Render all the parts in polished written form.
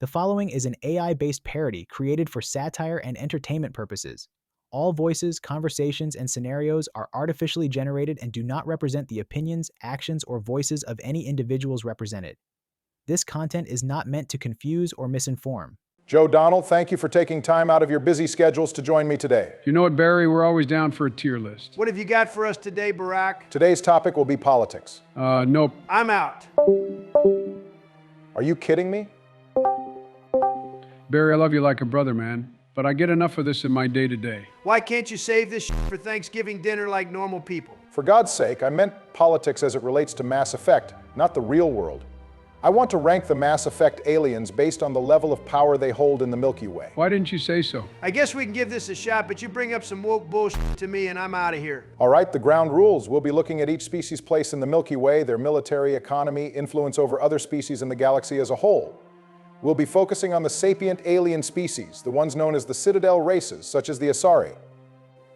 The following is an AI-based parody created for satire and entertainment purposes. All voices, conversations, and scenarios are artificially generated and do not represent the opinions, actions, or voices of any individuals represented. This content is not meant to confuse or misinform. Joe Donald, thank you for taking time out of your busy schedules to join me today. You know what, Barry? We're always down for a tier list. What have you got for us today, Barack? Today's topic will be politics. Nope. I'm out. Are you kidding me? Barry, I love you like a brother, man, but I get enough of this in my day-to-day. Why can't you save this shit for Thanksgiving dinner like normal people? For God's sake, I meant politics as it relates to Mass Effect, not the real world. I want to rank the Mass Effect aliens based on the level of power they hold in the Milky Way. Why didn't you say so? I guess we can give this a shot, but you bring up some woke bullshit to me and I'm out of here. All right, the ground rules. We'll be looking at each species' place in the Milky Way, their military, economy, influence over other species in the galaxy as a whole. We'll be focusing on the sapient alien species, the ones known as the Citadel races, such as the Asari,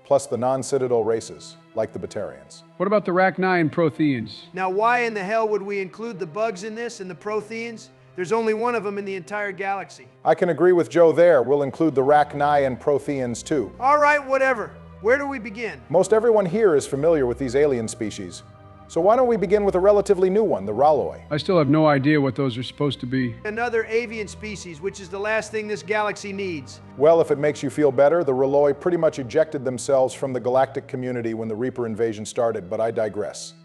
plus the non-Citadel races, like the Batarians. What about the Rachni and Protheans? Now why in the hell would we include the bugs in this and the Protheans? There's only one of them in the entire galaxy. I can agree with Joe there. We'll include the Rachni and Protheans too. All right, whatever. Where do we begin? Most everyone here is familiar with these alien species. So why don't we begin with a relatively new one, the Ralloi? I still have no idea what those are supposed to be. Another avian species, which is the last thing this galaxy needs. Well, if it makes you feel better, the Ralloi pretty much ejected themselves from the galactic community when the Reaper invasion started, but I digress.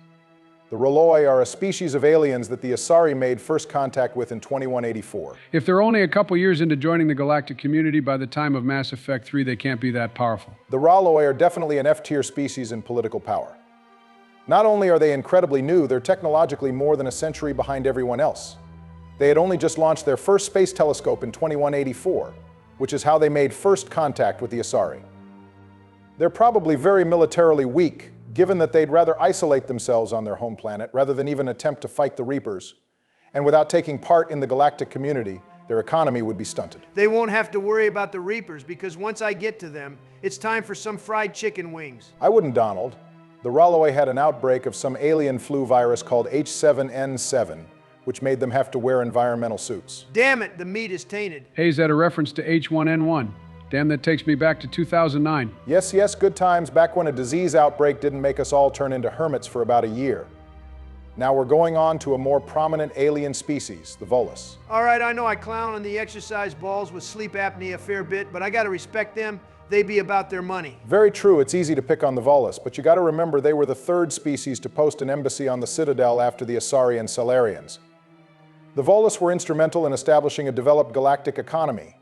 The Ralloi are a species of aliens that the Asari made first contact with in 2184. If they're only a couple years into joining the galactic community by the time of Mass Effect 3, they can't be that powerful. The Ralloi are definitely an F-tier species in political power. Not only are they incredibly new, they're technologically more than a century behind everyone else. They had only just launched their first space telescope in 2184, which is how they made first contact with the Asari. They're probably very militarily weak, given that they'd rather isolate themselves on their home planet rather than even attempt to fight the Reapers. And without taking part in the galactic community, their economy would be stunted. They won't have to worry about the Reapers because once I get to them, it's time for some fried chicken wings. I wouldn't, Donald. The Ralloi had an outbreak of some alien flu virus called H7N7, which made them have to wear environmental suits. Damn it, the meat is tainted. Hey, is that a reference to H1N1? Damn, that takes me back to 2009. Yes, good times, back when a disease outbreak didn't make us all turn into hermits for about a year. Now we're going on to a more prominent alien species, the Volus. All right, I know I clown on the exercise balls with sleep apnea a fair bit, but I gotta respect them. They be about their money. Very true, it's easy to pick on the Volus, but you gotta remember they were the third species to post an embassy on the Citadel after the Asari and Salarians. The Volus were instrumental in establishing a developed galactic economy,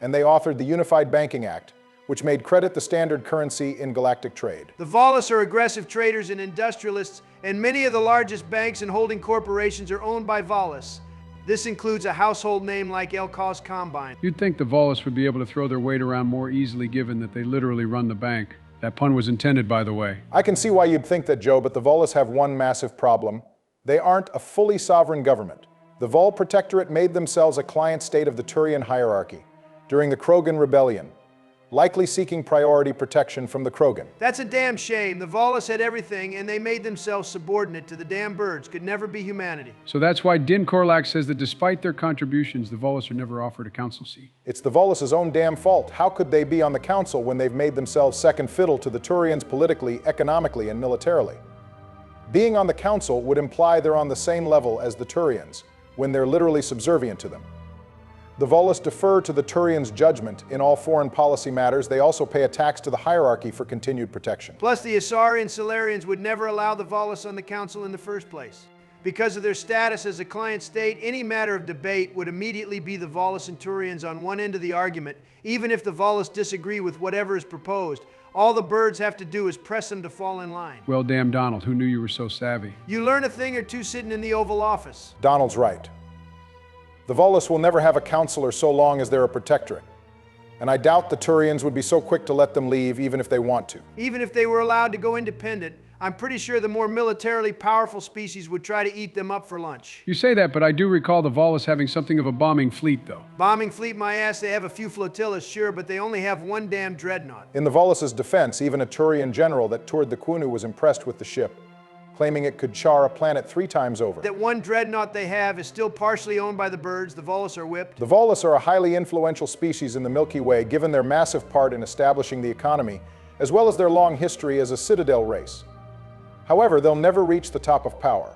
and they authored the Unified Banking Act, which made credit the standard currency in galactic trade. The Volus are aggressive traders and industrialists, and many of the largest banks and holding corporations are owned by Volus. This includes a household name like Elcos Combine. You'd think the Volus would be able to throw their weight around more easily given that they literally run the bank. That pun was intended, by the way. I can see why you'd think that, Joe, but the Volus have one massive problem. They aren't a fully sovereign government. The Vol Protectorate made themselves a client state of the Turian hierarchy during the Krogan Rebellion, likely seeking priority protection from the Krogan. That's a damn shame. The Volus had everything, and they made themselves subordinate to the damn birds. Could never be humanity. So that's why Din Korlak says that despite their contributions, the Volus are never offered a council seat. It's the Volus' own damn fault. How could they be on the council when they've made themselves second fiddle to the Turians politically, economically, and militarily? Being on the council would imply they're on the same level as the Turians, when they're literally subservient to them. The Volus defer to the Turians' judgment in all foreign policy matters. They also pay a tax to the hierarchy for continued protection. Plus, the Asari and Salarians would never allow the Volus on the council in the first place. Because of their status as a client state, any matter of debate would immediately be the Volus and Turians on one end of the argument, even if the Volus disagree with whatever is proposed. All the birds have to do is press them to fall in line. Well, damn, Donald, who knew you were so savvy? You learn a thing or two sitting in the Oval Office. Donald's right. The Volus will never have a counselor so long as they're a protectorate. And I doubt the Turians would be so quick to let them leave, even if they want to. Even if they were allowed to go independent, I'm pretty sure the more militarily powerful species would try to eat them up for lunch. You say that, but I do recall the Volus having something of a bombing fleet, though. Bombing fleet, my ass, they have a few flotillas, sure, but they only have one damn dreadnought. In the Volus' defense, even a Turian general that toured the Quunu was impressed with the ship, claiming it could char a planet 3 times over. That one dreadnought they have is still partially owned by the birds, the Volus are whipped. The Volus are a highly influential species in the Milky Way given their massive part in establishing the economy, as well as their long history as a citadel race. However, they'll never reach the top of power.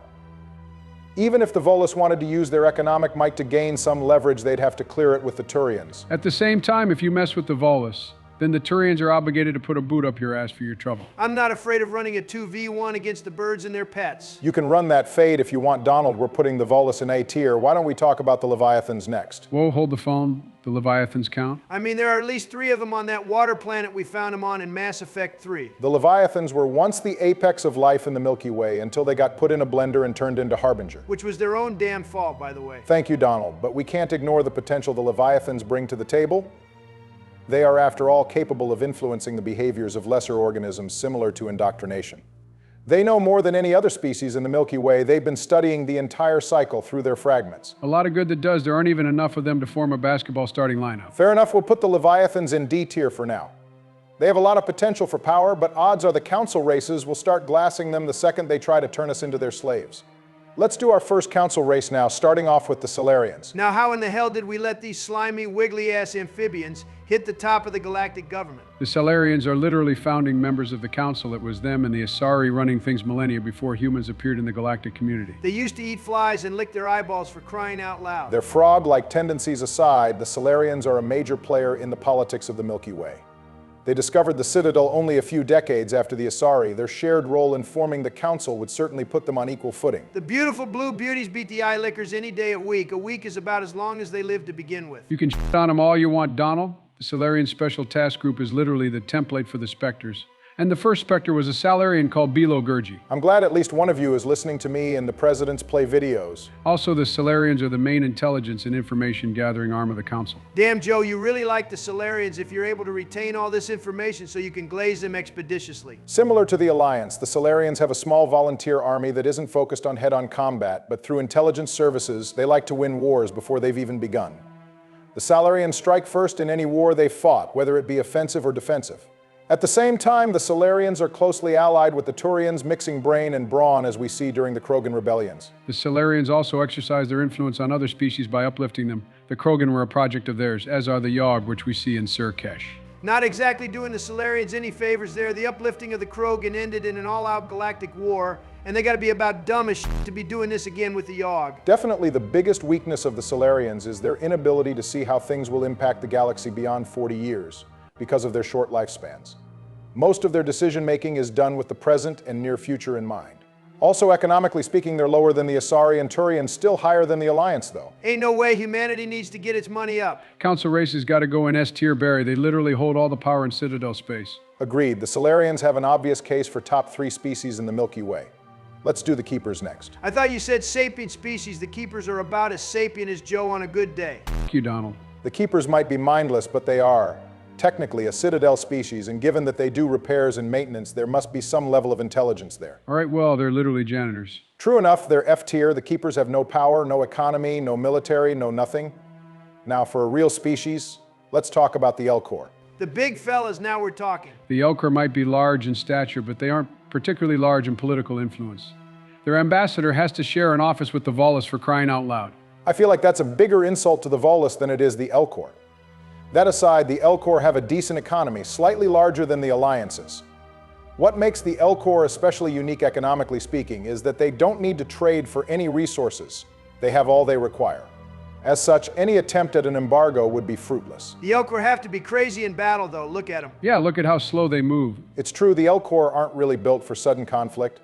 Even if the Volus wanted to use their economic might to gain some leverage, they'd have to clear it with the Turians. At the same time, if you mess with the Volus, then the Turians are obligated to put a boot up your ass for your trouble. I'm not afraid of running a 2v1 against the birds and their pets. You can run that fade if you want, Donald. We're putting the Volus in A tier. Why don't we talk about the Leviathans next? Whoa, hold the phone. The Leviathans count? I mean, there are at least 3 of them on that water planet we found them on in Mass Effect 3. The Leviathans were once the apex of life in the Milky Way until they got put in a blender and turned into Harbinger. Which was their own damn fault, by the way. Thank you, Donald, but we can't ignore the potential the Leviathans bring to the table. They are, after all, capable of influencing the behaviors of lesser organisms similar to indoctrination. They know more than any other species in the Milky Way. They've been studying the entire cycle through their fragments. A lot of good that does. There aren't even enough of them to form a basketball starting lineup. Fair enough, we'll put the Leviathans in D tier for now. They have a lot of potential for power, but odds are the council races will start glassing them the second they try to turn us into their slaves. Let's do our first council race now, starting off with the Solarians. Now, how in the hell did we let these slimy, wiggly-ass amphibians hit the top of the galactic government? The Solarians are literally founding members of the Council. It was them and the Asari running things millennia before humans appeared in the galactic community. They used to eat flies and lick their eyeballs for crying out loud. Their frog-like tendencies aside, the Solarians are a major player in the politics of the Milky Way. They discovered the Citadel only a few decades after the Asari. Their shared role in forming the Council would certainly put them on equal footing. The beautiful blue beauties beat the eye lickers any day a week. A week is about as long as they live to begin with. You can shit on them all you want, Donald. The Solarian Special Task Group is literally the template for the Spectres. And the first Spectre was a Salarian called Bilo Gurgi. I'm glad at least one of you is listening to me and the President's Play videos. Also, the Solarians are the main intelligence and information gathering arm of the Council. Damn, Joe, you really like the Solarians if you're able to retain all this information so you can glaze them expeditiously. Similar to the Alliance, the Solarians have a small volunteer army that isn't focused on head-on combat, but through intelligence services, they like to win wars before they've even begun. The Solarians strike first in any war they've fought, whether it be offensive or defensive. At the same time, the Solarians are closely allied with the Turians, mixing brain and brawn as we see during the Krogan rebellions. The Solarians also exercise their influence on other species by uplifting them. The Krogan were a project of theirs, as are the Yogg, which we see in Surkesh. Not exactly doing the Solarians any favors there. The uplifting of the Krogan ended in an all-out galactic war, and they gotta be about dumb as shit to be doing this again with the Yogg. Definitely the biggest weakness of the Solarians is their inability to see how things will impact the galaxy beyond 40 years, because of their short lifespans. Most of their decision-making is done with the present and near future in mind. Also, economically speaking, they're lower than the Asari and Turians, still higher than the Alliance, though. Ain't no way humanity needs to get its money up. Council races gotta go in S tier, Barry. They literally hold all the power in Citadel space. Agreed. The Solarians have an obvious case for top 3 species in the Milky Way. Let's do the Keepers next. I thought you said sapient species. The Keepers are about as sapient as Joe on a good day. Thank you, Donald. The Keepers might be mindless, but they are technically a Citadel species, and given that they do repairs and maintenance, there must be some level of intelligence there. All right, well, they're literally janitors. True enough, they're F tier. The Keepers have no power, no economy, no military, no nothing. Now, for a real species, let's talk about the Elcor. The big fellas, now we're talking. The Elcor might be large in stature, but they aren't particularly large in political influence. Their ambassador has to share an office with the Volus, for crying out loud. I feel like that's a bigger insult to the Volus than it is the Elcor. That aside, the Elcor have a decent economy, slightly larger than the Alliance's. What makes the Elcor especially unique economically speaking is that they don't need to trade for any resources. They have all they require. As such, any attempt at an embargo would be fruitless. The Elcor have to be crazy in battle, though. Look at them. Yeah, look at how slow they move. It's true, the Elcor aren't really built for sudden conflict.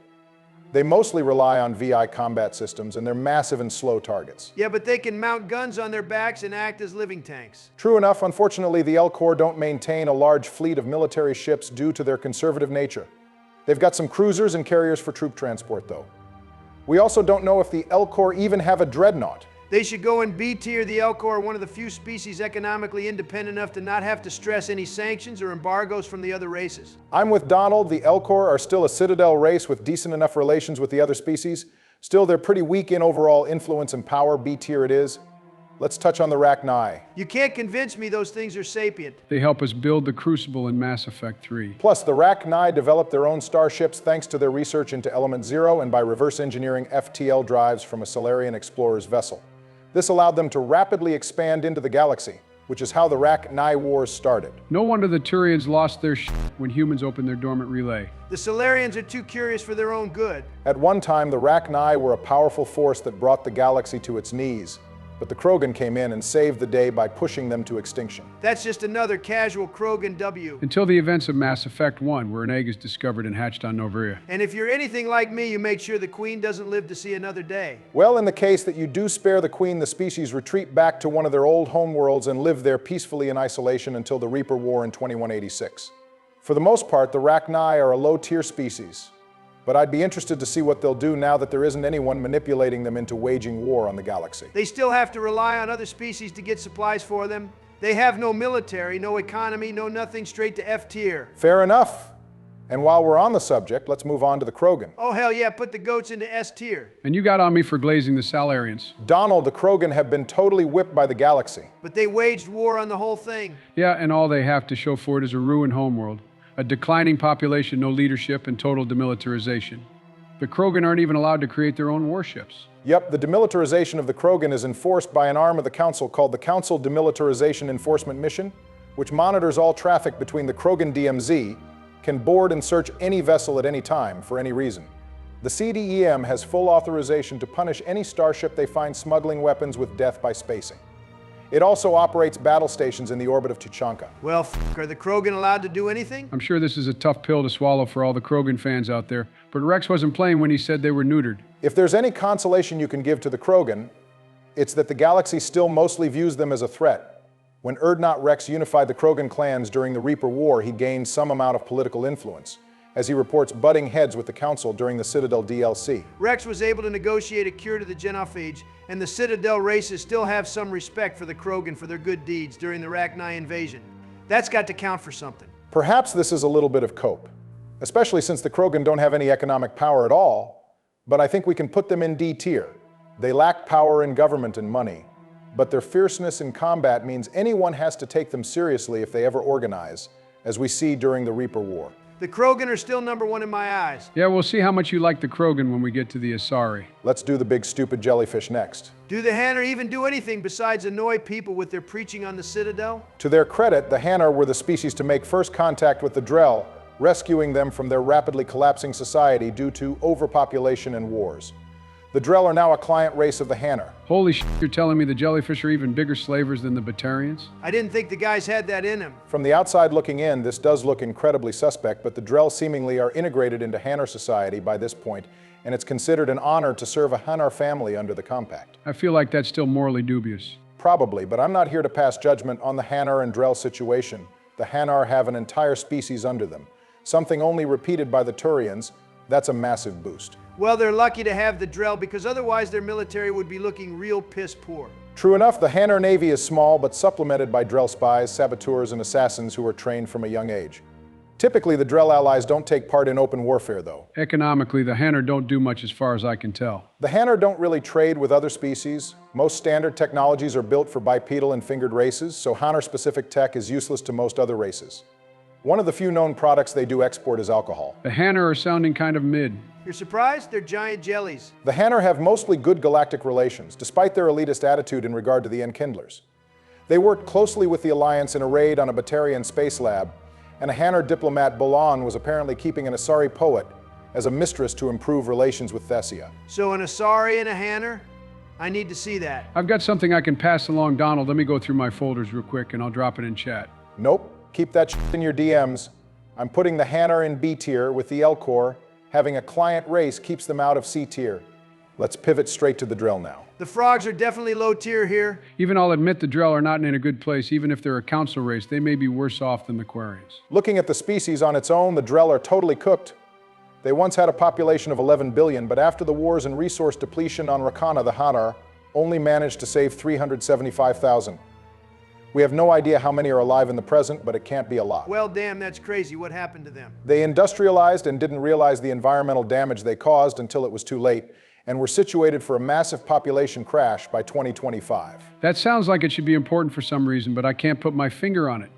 They mostly rely on VI combat systems, and they're massive and slow targets. Yeah, but they can mount guns on their backs and act as living tanks. True enough, unfortunately, the Elcor don't maintain a large fleet of military ships due to their conservative nature. They've got some cruisers and carriers for troop transport, though. We also don't know if the Elcor even have a dreadnought. They should go in B tier. The Elcor are one of the few species economically independent enough to not have to stress any sanctions or embargoes from the other races. I'm with Donald. The Elcor are still a Citadel race with decent enough relations with the other species. Still, they're pretty weak in overall influence and power. B tier it is. Let's touch on the Rachni. You can't convince me those things are sapient. They help us build the Crucible in Mass Effect 3. Plus, the Rachni developed their own starships thanks to their research into Element Zero and by reverse engineering FTL drives from a Solarian explorer's vessel. This allowed them to rapidly expand into the galaxy, which is how the Rachni Wars started. No wonder the Turians lost their when humans opened their dormant relay. The Solarians are too curious for their own good. At one time, the Rachni were a powerful force that brought the galaxy to its knees. But the Krogan came in and saved the day by pushing them to extinction. That's just another casual Colin W. Until the events of Mass Effect 1, where an egg is discovered and hatched on Noveria. And if you're anything like me, you make sure the Queen doesn't live to see another day. Well, in the case that you do spare the Queen, the species retreat back to one of their old homeworlds and live there peacefully in isolation until the Reaper War in 2186. For the most part, the Rachni are a low-tier species. But I'd be interested to see what they'll do now that there isn't anyone manipulating them into waging war on the galaxy. They still have to rely on other species to get supplies for them. They have no military, no economy, no nothing, straight to F tier. Fair enough. And while we're on the subject, let's move on to the Krogan. Oh hell yeah, put the goats into S tier. And you got on me for glazing the Salarians. Donald, the Krogan have been totally whipped by the galaxy. But they waged war on the whole thing. Yeah, and all they have to show for it is a ruined homeworld. A declining population, no leadership, and total demilitarization. The Krogan aren't even allowed to create their own warships. Yep, the demilitarization of the Krogan is enforced by an arm of the Council called the Council Demilitarization Enforcement Mission, which monitors all traffic between the Krogan DMZ, can board and search any vessel at any time for any reason. The CDEM has full authorization to punish any starship they find smuggling weapons with death by spacing. It also operates battle stations in the orbit of Tuchanka. Well, are the Krogan allowed to do anything? I'm sure this is a tough pill to swallow for all the Krogan fans out there, but Rex wasn't playing when he said they were neutered. If there's any consolation you can give to the Krogan, it's that the galaxy still mostly views them as a threat. When Urdnot Rex unified the Krogan clans during the Reaper War, he gained some amount of political influence, as he reports butting heads with the Council during the Citadel DLC. Rex was able to negotiate a cure to the genophage, and the Citadel races still have some respect for the Krogan for their good deeds during the Rachni invasion. That's got to count for something. Perhaps this is a little bit of cope, especially since the Krogan don't have any economic power at all, but I think we can put them in D tier. They lack power in government and money, but their fierceness in combat means anyone has to take them seriously if they ever organize, as we see during the Reaper War. The Krogan are still #1 in my eyes. Yeah, we'll see how much you like the Krogan when we get to the Asari. Let's do the big stupid jellyfish next. Do the Hanar even do anything besides annoy people with their preaching on the Citadel? To their credit, the Hanar were the species to make first contact with the Drell, rescuing them from their rapidly collapsing society due to overpopulation and wars. The Drell are now a client race of the Hanar. Holy shit, you're telling me the jellyfish are even bigger slavers than the Batarians? I didn't think the guys had that in them. From the outside looking in, this does look incredibly suspect, but the Drell seemingly are integrated into Hanar society by this point, and it's considered an honor to serve a Hanar family under the compact. I feel like that's still morally dubious. Probably, but I'm not here to pass judgment on the Hanar and Drell situation. The Hanar have an entire species under them, something only repeated by the Turians. That's a massive boost. Well, they're lucky to have the Drell because otherwise their military would be looking real piss poor. True enough, the Hanar Navy is small but supplemented by Drell spies, saboteurs, and assassins who are trained from a young age. Typically, the Drell allies don't take part in open warfare, though. Economically, the Hanar don't do much as far as I can tell. The Hanar don't really trade with other species. Most standard technologies are built for bipedal and fingered races, so Hanar-specific tech is useless to most other races. One of the few known products they do export is alcohol. The Hanar are sounding kind of mid. You're surprised? They're giant jellies. The Hanar have mostly good galactic relations, despite their elitist attitude in regard to the Enkindlers. They worked closely with the Alliance in a raid on a Batarian space lab, and a Hanar diplomat, Bolan, was apparently keeping an Asari poet as a mistress to improve relations with Thessia. So an Asari and a Hanar? I need to see that. I've got something I can pass along, Donald. Let me go through my folders real quick and I'll drop it in chat. Nope, keep that shit in your DMs. I'm putting the Hanar in B tier with the L-Core. Having a client race keeps them out of C tier. Let's pivot straight to the Drell now. The frogs are definitely low tier here. Even I'll admit the Drell are not in a good place. Even if they're a council race, they may be worse off than the Quarians. Looking at the species on its own, the Drell are totally cooked. They once had a population of 11 billion, but after the wars and resource depletion on Rakana, the Hanar only managed to save 375,000. We have no idea how many are alive in the present, but it can't be a lot. Well, damn, that's crazy. What happened to them? They industrialized and didn't realize the environmental damage they caused until it was too late, and we're situated for a massive population crash by 2025. That sounds like it should be important for some reason, but I can't put my finger on it.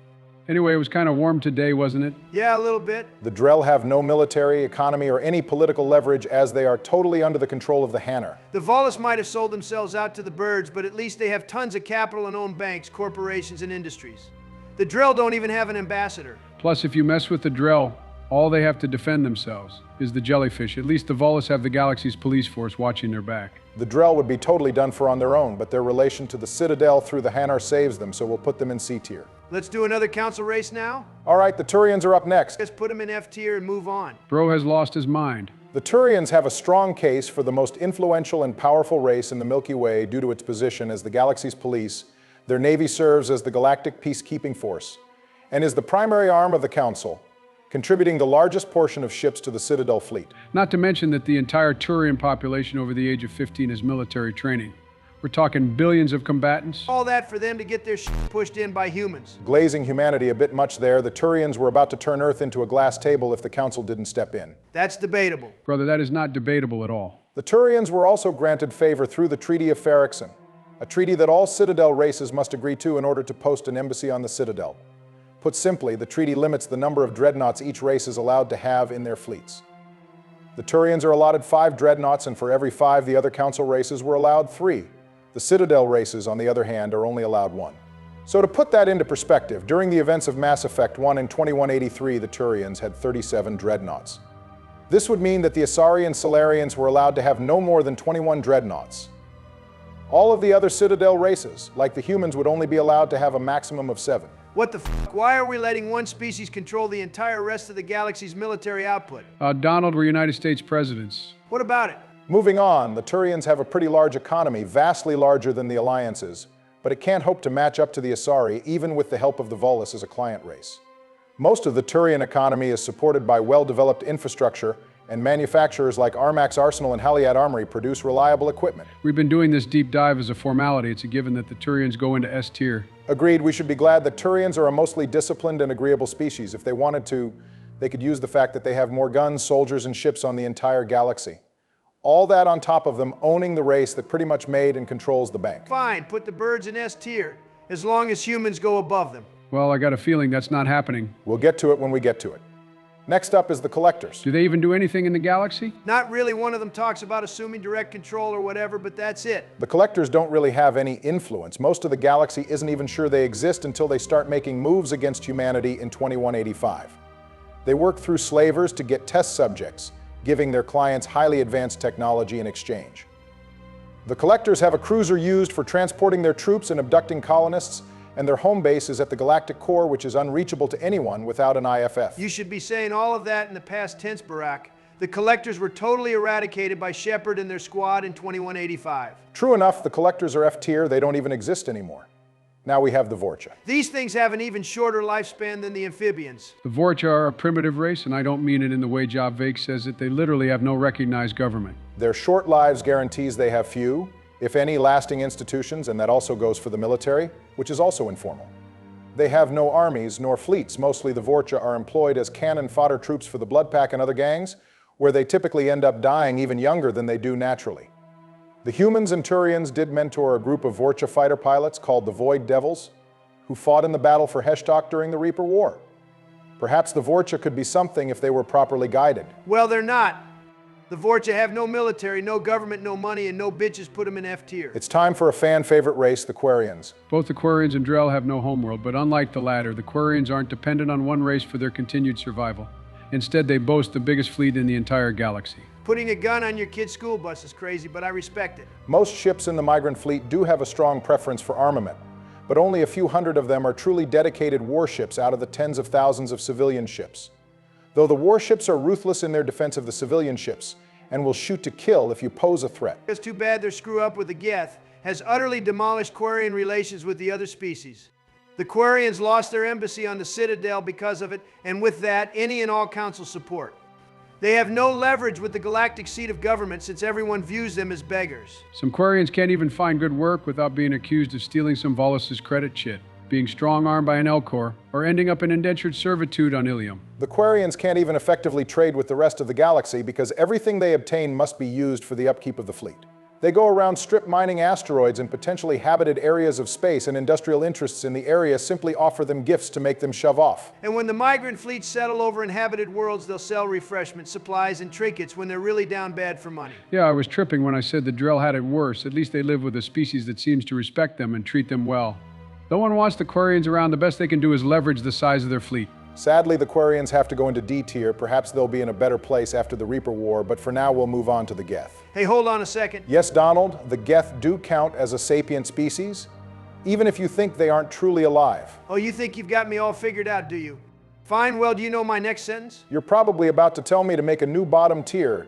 Anyway, it was kind of warm today, wasn't it? Yeah, a little bit. The Drell have no military, economy, or any political leverage as they are totally under the control of the Hanar. The Volus might have sold themselves out to the birds, but at least they have tons of capital and own banks, corporations, and industries. The Drell don't even have an ambassador. Plus, if you mess with the Drell, all they have to defend themselves is the jellyfish. At least the Volus have the galaxy's police force watching their back. The Drell would be totally done for on their own, but their relation to the Citadel through the Hanar saves them, so we'll put them in C tier. Let's do another council race now? All right, the Turians are up next. Let's put them in F tier and move on. Bro has lost his mind. The Turians have a strong case for the most influential and powerful race in the Milky Way due to its position as the galaxy's police. Their navy serves as the galactic peacekeeping force and is the primary arm of the Council, contributing the largest portion of ships to the Citadel fleet. Not to mention that the entire Turian population over the age of 15 is military training. We're talking billions of combatants. All that for them to get their shit pushed in by humans. Glazing humanity a bit much there. The Turians were about to turn Earth into a glass table if the Council didn't step in. That's debatable. Brother, that is not debatable at all. The Turians were also granted favor through the Treaty of Ferrixon, a treaty that all Citadel races must agree to in order to post an embassy on the Citadel. Put simply, the treaty limits the number of dreadnoughts each race is allowed to have in their fleets. The Turians are allotted 5 dreadnoughts, and for every 5, the other Council races were allowed 3. The Citadel races, on the other hand, are only allowed 1. So to put that into perspective, during the events of Mass Effect 1 in 2183, the Turians had 37 dreadnoughts. This would mean that the Asari and Salarians were allowed to have no more than 21 dreadnoughts. All of the other Citadel races, like the humans, would only be allowed to have a maximum of 7. What the f***? Why are we letting one species control the entire rest of the galaxy's military output? Donald, we're United States presidents. What about it? Moving on, the Turians have a pretty large economy, vastly larger than the Alliance's, but it can't hope to match up to the Asari, even with the help of the Volus as a client race. Most of the Turian economy is supported by well-developed infrastructure, and manufacturers like Armax Arsenal and Haliad Armory produce reliable equipment. We've been doing this deep dive as a formality. It's a given that the Turians go into S tier. Agreed, we should be glad that Turians are a mostly disciplined and agreeable species. If they wanted to, they could use the fact that they have more guns, soldiers, and ships on the entire galaxy. All that on top of them owning the race that pretty much made and controls the bank. Fine, put the birds in S tier, as long as humans go above them. Well, I got a feeling that's not happening. We'll get to it when we get to it. Next up is the Collectors. Do they even do anything in the galaxy? Not really. One of them talks about assuming direct control or whatever, but that's it. The Collectors don't really have any influence. Most of the galaxy isn't even sure they exist until they start making moves against humanity in 2185. They work through slavers to get test subjects, giving their clients highly advanced technology in exchange. The Collectors have a cruiser used for transporting their troops and abducting colonists, and their home base is at the galactic core, which is unreachable to anyone without an IFF. You should be saying all of that in the past tense, Barack. The Collectors were totally eradicated by Shepard and their squad in 2185. True enough, the Collectors are F tier. They don't even exist anymore. Now we have the Vorcha. These things have an even shorter lifespan than the amphibians. The Vorcha are a primitive race, and I don't mean it in the way Job Vake says it. They literally have no recognized government. Their short lives guarantees they have few, if any, lasting institutions, and that also goes for the military, which is also informal. They have no armies nor fleets. Mostly the Vorcha are employed as cannon fodder troops for the Blood Pack and other gangs, where they typically end up dying even younger than they do naturally. The humans and Turians did mentor a group of Vorcha fighter pilots called the Void Devils, who fought in the battle for Heshtok during the Reaper War. Perhaps the Vorcha could be something if they were properly guided. Well, they're not. The Vorcha have no military, no government, no money, and no bitches. Put them in F tier. It's time for a fan-favorite race, the Quarians. Both the Quarians and Drell have no homeworld, but unlike the latter, the Quarians aren't dependent on one race for their continued survival. Instead, they boast the biggest fleet in the entire galaxy. Putting a gun on your kid's school bus is crazy, but I respect it. Most ships in the migrant fleet do have a strong preference for armament, but only a few hundred of them are truly dedicated warships out of the tens of thousands of civilian ships. Though the warships are ruthless in their defense of the civilian ships, and will shoot to kill if you pose a threat. It's too bad their screw up with the Geth has utterly demolished Quarian relations with the other species. The Quarians lost their embassy on the Citadel because of it, and with that, any and all council support. They have no leverage with the galactic seat of government since everyone views them as beggars. Some Quarians can't even find good work without being accused of stealing some Volus's credit shit. being strong-armed by an Elcor, or ending up in indentured servitude on Ilium. The Quarians can't even effectively trade with the rest of the galaxy because everything they obtain must be used for the upkeep of the fleet. They go around strip mining asteroids and potentially habited areas of space, and industrial interests in the area simply offer them gifts to make them shove off. And when the migrant fleets settle over inhabited worlds, they'll sell refreshment, supplies, and trinkets when they're really down bad for money. Yeah, I was tripping when I said the Drell had it worse. At least they live with a species that seems to respect them and treat them well. No one wants the Quarians around. The best they can do is leverage the size of their fleet. Sadly, the Quarians have to go into D tier. Perhaps they'll be in a better place after the Reaper War, but for now we'll move on to the Geth. Hey, hold on a second. Yes, Donald, the Geth do count as a sapient species, even if you think they aren't truly alive. Oh, you think you've got me all figured out, do you? Fine, well, do you know my next sentence? You're probably about to tell me to make a new bottom tier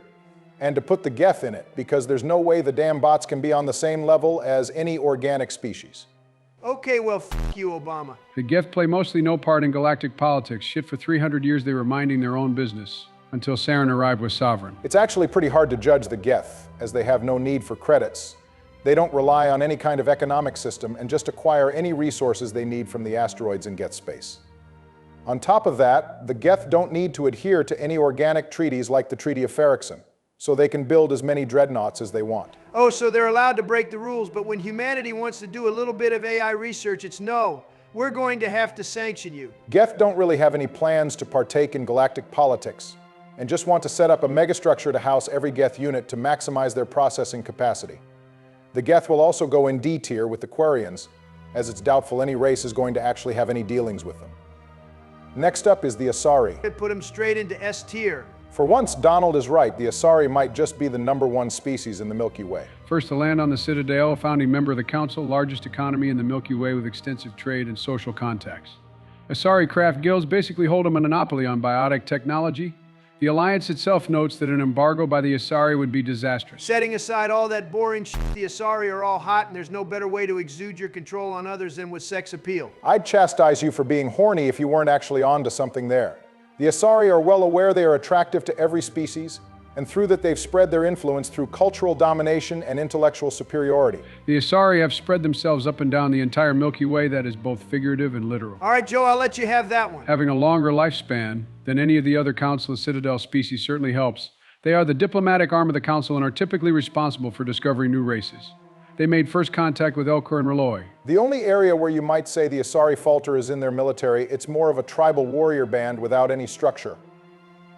and to put the Geth in it, because there's no way the damn bots can be on the same level as any organic species. Okay, well, f*** you, Obama. The Geth play mostly no part in galactic politics. Shit, for 300 years they were minding their own business, until Saren arrived with Sovereign. It's actually pretty hard to judge the Geth, as they have no need for credits. They don't rely on any kind of economic system and just acquire any resources they need from the asteroids in Geth space. On top of that, the Geth don't need to adhere to any organic treaties like the Treaty of Ferrixon, so they can build as many dreadnoughts as they want. Oh, so they're allowed to break the rules, but when humanity wants to do a little bit of AI research, it's no. We're going to have to sanction you. Geth don't really have any plans to partake in galactic politics, and just want to set up a megastructure to house every Geth unit to maximize their processing capacity. The Geth will also go in D tier with the Quarians, as it's doubtful any race is going to actually have any dealings with them. Next up is the Asari. Put them straight into S tier. For once, Donald is right. The Asari might just be the #1 species in the Milky Way. First to land on the Citadel, a founding member of the Council, largest economy in the Milky Way with extensive trade and social contacts. Asari craft guilds basically hold a monopoly on biotic technology. The Alliance itself notes that an embargo by the Asari would be disastrous. Setting aside all that boring shit, the Asari are all hot, and there's no better way to exude your control on others than with sex appeal. I'd chastise you for being horny if you weren't actually on to something there. The Asari are well aware they are attractive to every species, and through that they've spread their influence through cultural domination and intellectual superiority. The Asari have spread themselves up and down the entire Milky Way. That is both figurative and literal. All right, Joe, I'll let you have that one. Having a longer lifespan than any of the other Council of Citadel species certainly helps. They are the diplomatic arm of the Council and are typically responsible for discovering new races. They made first contact with Elcor and Reloi. The only area where you might say the Asari falter is in their military. It's more of a tribal warrior band without any structure,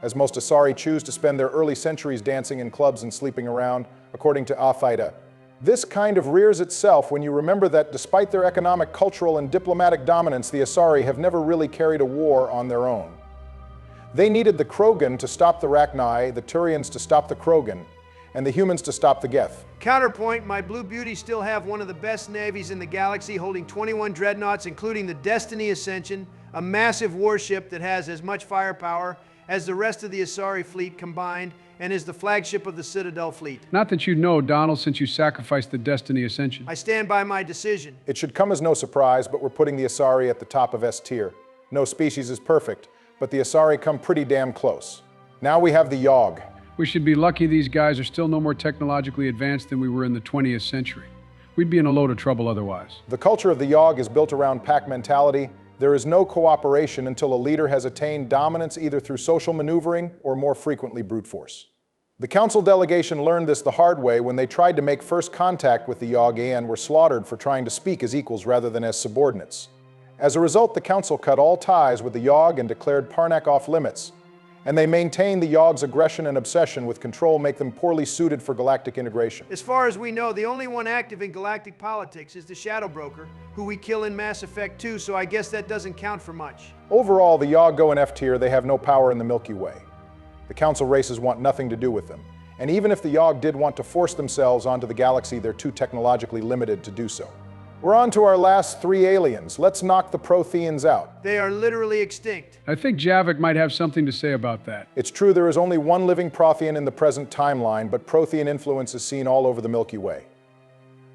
as most Asari choose to spend their early centuries dancing in clubs and sleeping around, according to Afre. This kind of rears itself when you remember that despite their economic, cultural, and diplomatic dominance, the Asari have never really carried a war on their own. They needed the Krogan to stop the Rachni, the Turians to stop the Krogan, and the humans to stop the Geth. Counterpoint, my Blue Beauties still have one of the best navies in the galaxy, holding 21 dreadnoughts, including the Destiny Ascension, a massive warship that has as much firepower as the rest of the Asari fleet combined, and is the flagship of the Citadel fleet. Not that you know, Donald, since you sacrificed the Destiny Ascension. I stand by my decision. It should come as no surprise, but we're putting the Asari at the top of S tier. No species is perfect, but the Asari come pretty damn close. Now we have the Yogg. We should be lucky these guys are still no more technologically advanced than we were in the 20th century. We'd be in a load of trouble otherwise. The culture of the Yogg is built around pack mentality. There is no cooperation until a leader has attained dominance either through social maneuvering or more frequently brute force. The Council delegation learned this the hard way when they tried to make first contact with the Yogg and were slaughtered for trying to speak as equals rather than as subordinates. As a result, the Council cut all ties with the Yogg and declared Parnak off limits, and they maintain the Yogg's aggression and obsession with control make them poorly suited for galactic integration. As far as we know, the only one active in galactic politics is the Shadow Broker, who we kill in Mass Effect 2, so I guess that doesn't count for much. Overall, the Yogg go in F tier. They have no power in the Milky Way. The Council races want nothing to do with them. And even if the Yogg did want to force themselves onto the galaxy, they're too technologically limited to do so. We're on to our last 3 aliens. Let's knock the Protheans out. They are literally extinct. I think Javik might have something to say about that. It's true there is only one living Prothean in the present timeline, but Prothean influence is seen all over the Milky Way.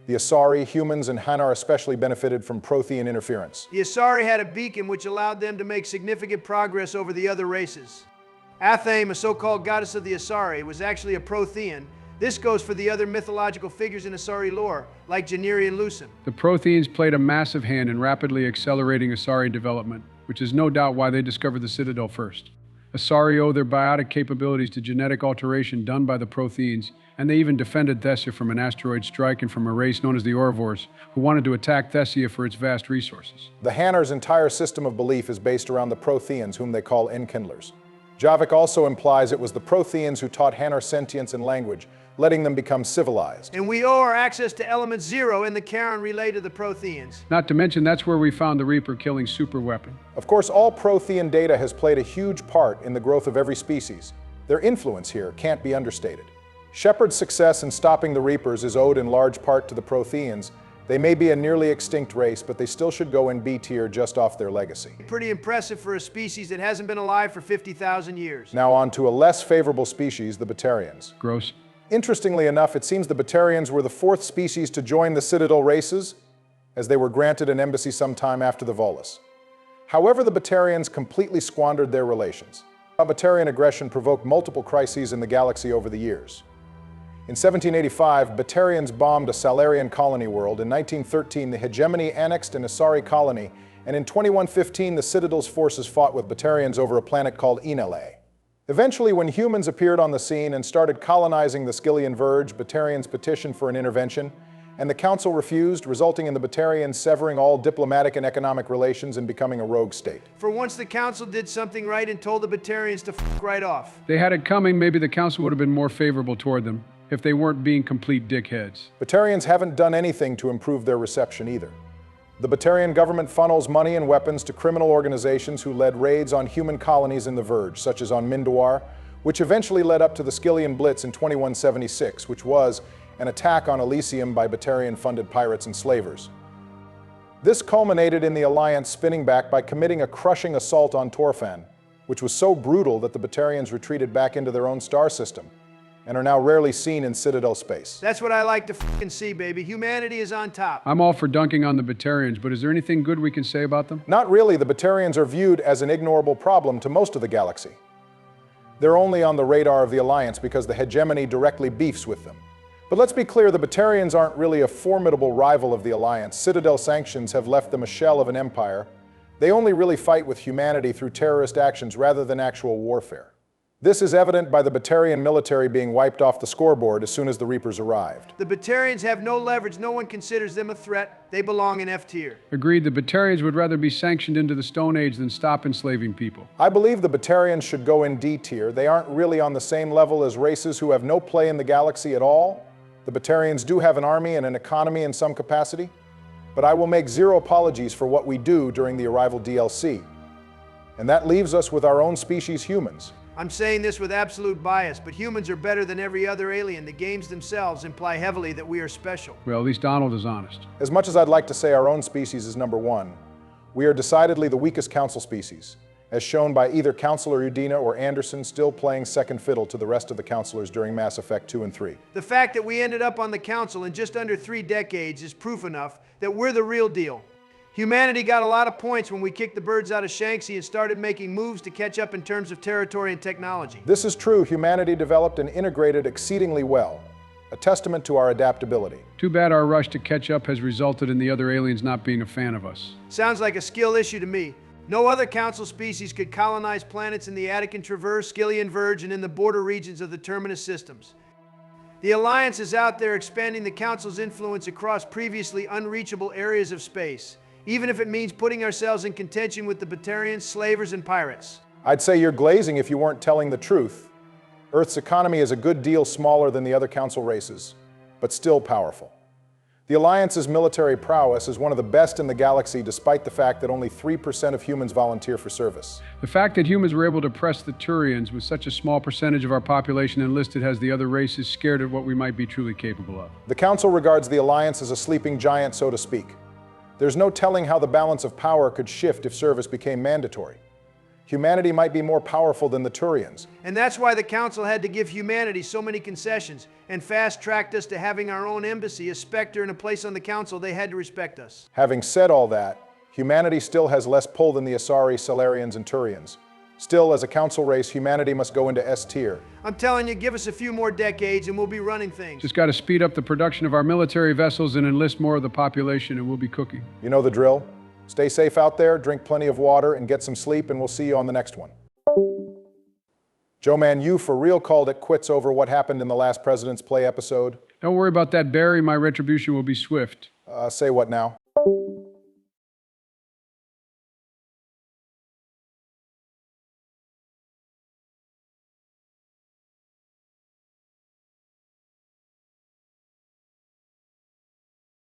The Asari, humans, and Hanar especially benefited from Prothean interference. The Asari had a beacon which allowed them to make significant progress over the other races. Athame, a so-called goddess of the Asari, was actually a Prothean, This goes for the other mythological figures in Asari lore, like Janiri and Lucen. The Protheans played a massive hand in rapidly accelerating Asari development, which is no doubt why they discovered the Citadel first. Asari owe their biotic capabilities to genetic alteration done by the Protheans, and they even defended Thessia from an asteroid strike and from a race known as the Orvors, who wanted to attack Thessia for its vast resources. The Hanar's entire system of belief is based around the Protheans, whom they call Enkindlers. Javik also implies it was the Protheans who taught Hanar sentience and language, letting them become civilized. And we owe our access to Element Zero in the Charon relay to the Protheans. Not to mention, that's where we found the Reaper-killing superweapon. Of course, all Prothean data has played a huge part in the growth of every species. Their influence here can't be understated. Shepard's success in stopping the Reapers is owed in large part to the Protheans. They may be a nearly extinct race, but they still should go in B tier just off their legacy. Pretty impressive for a species that hasn't been alive for 50,000 years. Now on to a less favorable species, the Batarians. Gross. Interestingly enough, it seems the Batarians were the fourth species to join the Citadel races, as they were granted an embassy sometime after the Volus. However, the Batarians completely squandered their relations. Batarian aggression provoked multiple crises in the galaxy over the years. In 1785, Batarians bombed a Salarian colony world. In 1913, the hegemony annexed an Asari colony, and in 2115, the Citadel's forces fought with Batarians over a planet called Enele. Eventually, when humans appeared on the scene and started colonizing the Skyllian Verge, Batarians petitioned for an intervention, and the Council refused, resulting in the Batarians severing all diplomatic and economic relations and becoming a rogue state. For once, the Council did something right and told the Batarians to f*** right off. They had it coming. Maybe the Council would have been more favorable toward them if they weren't being complete dickheads. Batarians haven't done anything to improve their reception either. The Batarian government funnels money and weapons to criminal organizations who led raids on human colonies in the Verge, such as on Mindoir, which eventually led up to the Skyllian Blitz in 2176, which was an attack on Elysium by Batarian-funded pirates and slavers. This culminated in the Alliance spinning back by committing a crushing assault on Torfan, which was so brutal that the Batarians retreated back into their own star system, and are now rarely seen in Citadel space. That's what I like to f***ing see, baby. Humanity is on top. I'm all for dunking on the Batarians, but is there anything good we can say about them? Not really. The Batarians are viewed as an ignorable problem to most of the galaxy. They're only on the radar of the Alliance because the hegemony directly beefs with them. But let's be clear, the Batarians aren't really a formidable rival of the Alliance. Citadel sanctions have left them a shell of an empire. They only really fight with humanity through terrorist actions rather than actual warfare. This is evident by the Batarian military being wiped off the scoreboard as soon as the Reapers arrived. The Batarians have no leverage. No one considers them a threat. They belong in F tier. Agreed. The Batarians would rather be sanctioned into the Stone Age than stop enslaving people. I believe the Batarians should go in D tier. They aren't really on the same level as races who have no play in the galaxy at all. The Batarians do have an army and an economy in some capacity, but I will make zero apologies for what we do during the Arrival DLC. And that leaves us with our own species, humans. I'm saying this with absolute bias, but humans are better than every other alien. The games themselves imply heavily that we are special. Well, at least Donald is honest. As much as I'd like to say our own species is number one, we are decidedly the weakest Council species, as shown by either Counselor Udina or Anderson still playing second fiddle to the rest of the Counselors during Mass Effect 2 and 3. The fact that we ended up on the Council in just under 3 decades is proof enough that we're the real deal. Humanity got a lot of points when we kicked the birds out of Shanxi and started making moves to catch up in terms of territory and technology. This is true. Humanity developed and integrated exceedingly well, a testament to our adaptability. Too bad our rush to catch up has resulted in the other aliens not being a fan of us. Sounds like a skill issue to me. No other Council species could colonize planets in the Attican Traverse, Skyllian Verge, and in the border regions of the Terminus systems. The Alliance is out there expanding the Council's influence across previously unreachable areas of space, even if it means putting ourselves in contention with the Batarians, slavers, and pirates. I'd say you're glazing if you weren't telling the truth. Earth's economy is a good deal smaller than the other Council races, but still powerful. The Alliance's military prowess is one of the best in the galaxy, despite the fact that only 3% of humans volunteer for service. The fact that humans were able to press the Turians with such a small percentage of our population enlisted has the other races scared at what we might be truly capable of. The Council regards the Alliance as a sleeping giant, so to speak. There's no telling how the balance of power could shift if service became mandatory. Humanity might be more powerful than the Turians. And that's why the Council had to give humanity so many concessions and fast-tracked us to having our own embassy, a Spectre, and a place on the Council. They had to respect us. Having said all that, humanity still has less pull than the Asari, Salarians, and Turians. Still, as a council race, humanity must go into S tier. I'm telling you, give us a few more decades and we'll be running things. Just got to speed up the production of our military vessels and enlist more of the population, and we'll be cooking. You know the drill. Stay safe out there, drink plenty of water, and get some sleep, and we'll see you on the next one. Joe Man, you for real called it quits over what happened in the last President's Play episode. Don't worry about that, Barry. My retribution will be swift. Say what now?